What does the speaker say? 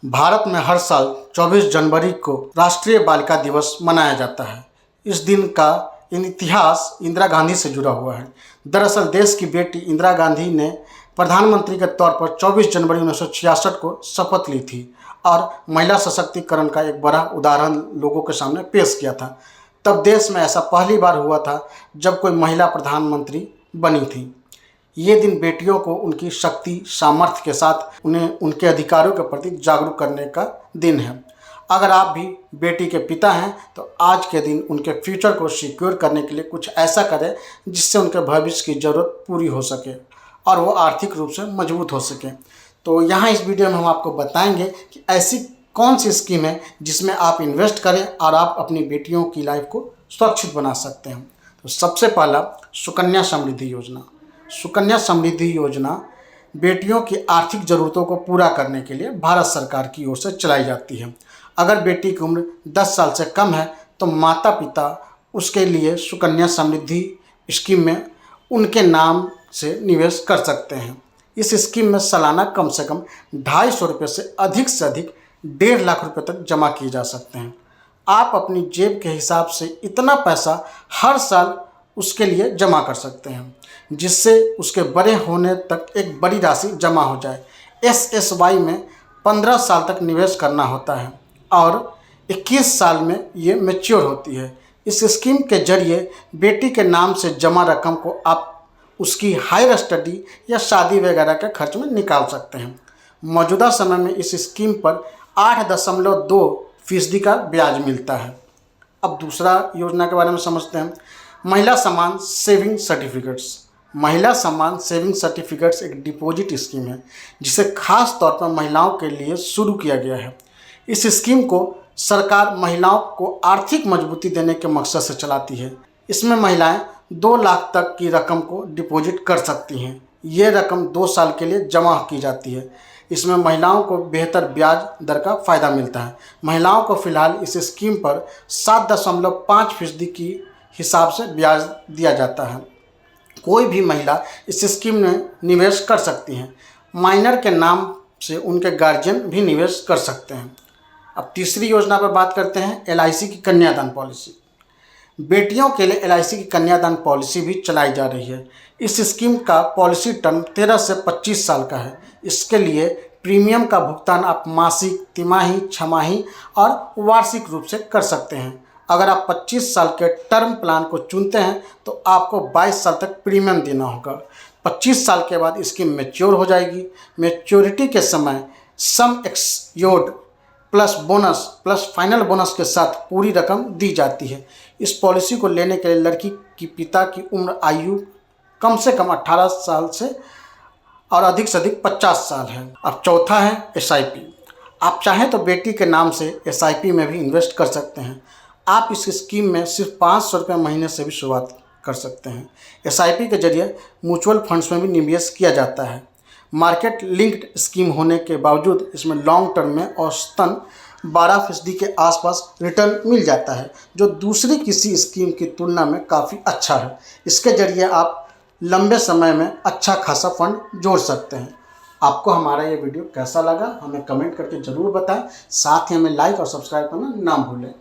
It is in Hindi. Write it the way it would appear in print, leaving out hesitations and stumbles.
भारत में हर साल 24 जनवरी को राष्ट्रीय बालिका दिवस मनाया जाता है। इस दिन का इतिहास इंदिरा गांधी से जुड़ा हुआ है। दरअसल देश की बेटी इंदिरा गांधी ने प्रधानमंत्री के तौर पर 24 जनवरी 1966 को शपथ ली थी और महिला सशक्तिकरण का एक बड़ा उदाहरण लोगों के सामने पेश किया था। तब देश में ऐसा पहली बार हुआ था जब कोई महिला प्रधानमंत्री बनी थी। ये दिन बेटियों को उनकी शक्ति सामर्थ्य के साथ उन्हें उनके अधिकारों के प्रति जागरूक करने का दिन है। अगर आप भी बेटी के पिता हैं तो आज के दिन उनके फ्यूचर को सिक्योर करने के लिए कुछ ऐसा करें जिससे उनके भविष्य की ज़रूरत पूरी हो सके और वो आर्थिक रूप से मजबूत हो सके। तो यहाँ इस वीडियो में हम आपको बताएंगे कि ऐसी कौन सी स्कीम है जिसमें आप इन्वेस्ट करें और आप अपनी बेटियों की लाइफ को सुरक्षित बना सकते हैं। तो सबसे पहला सुकन्या समृद्धि योजना। सुकन्या समृद्धि योजना बेटियों की आर्थिक ज़रूरतों को पूरा करने के लिए भारत सरकार की ओर से चलाई जाती है। अगर बेटी की उम्र 10 साल से कम है तो माता पिता उसके लिए सुकन्या समृद्धि स्कीम में उनके नाम से निवेश कर सकते हैं। इस स्कीम में सालाना कम से कम 250 रुपये से अधिक 1.5 लाख रुपये तक जमा किए जा सकते हैं। आप अपनी जेब के हिसाब से इतना पैसा हर साल उसके लिए जमा कर सकते हैं जिससे उसके बड़े होने तक एक बड़ी राशि जमा हो जाए। SSY में 15 साल तक निवेश करना होता है और 21 साल में ये मैच्योर होती है। इस स्कीम के जरिए बेटी के नाम से जमा रकम को आप उसकी हायर स्टडी या शादी वगैरह के खर्च में निकाल सकते हैं। मौजूदा समय में इस स्कीम पर 8.2% का ब्याज मिलता है। अब दूसरा योजना के बारे में समझते हैं। महिला सम्मान सेविंग सर्टिफिकेट्स। महिला सम्मान सेविंग सर्टिफिकेट्स एक डिपॉजिट स्कीम है जिसे खास तौर पर महिलाओं के लिए शुरू किया गया है। इस स्कीम को सरकार महिलाओं को आर्थिक मजबूती देने के मकसद से चलाती है। इसमें महिलाएं 2 लाख तक की रकम को डिपॉजिट कर सकती हैं। ये रकम 2 साल के लिए जमा की जाती है। इसमें महिलाओं को बेहतर ब्याज दर का फ़ायदा मिलता है। महिलाओं को फ़िलहाल इस स्कीम पर 7.5% की हिसाब से ब्याज दिया जाता है। कोई भी महिला इस स्कीम में निवेश कर सकती हैं। माइनर के नाम से उनके गार्जियन भी निवेश कर सकते हैं। अब तीसरी योजना पर बात करते हैं, LIC की कन्यादान पॉलिसी। बेटियों के लिए LIC की कन्यादान पॉलिसी भी चलाई जा रही है। इस स्कीम का पॉलिसी टर्म 13 से 25 साल का है। इसके लिए प्रीमियम का भुगतान आप मासिक, तिमाही, छमाही और वार्षिक रूप से कर सकते हैं। अगर आप 25 साल के टर्म प्लान को चुनते हैं तो आपको 22 साल तक प्रीमियम देना होगा। 25 साल के बाद स्कीम मैच्योर हो जाएगी। मैच्योरिटी के समय sum assured plus bonus plus final bonus के साथ पूरी रकम दी जाती है। इस पॉलिसी को लेने के लिए लड़की की पिता की उम्र आयु कम से कम 18 साल से और अधिक से अधिक 50 साल है। अब चौथा है SIP। आप चाहें तो बेटी के नाम से SIP में भी इन्वेस्ट कर सकते हैं। आप इस स्कीम में सिर्फ 500 रुपये महीने से भी शुरुआत कर सकते हैं। SIP के जरिए म्यूचुअल फंड्स में भी निवेश किया जाता है। मार्केट लिंक्ड स्कीम होने के बावजूद इसमें लॉन्ग टर्म में औसतन 12% के आसपास रिटर्न मिल जाता है, जो दूसरी किसी स्कीम की तुलना में काफ़ी अच्छा है। इसके जरिए आप लंबे समय में अच्छा खासा फंड जोड़ सकते हैं। आपको हमारा ये वीडियो कैसा लगा हमें कमेंट करके ज़रूर बताएं। साथ ही हमें लाइक और सब्सक्राइब करना ना भूलें।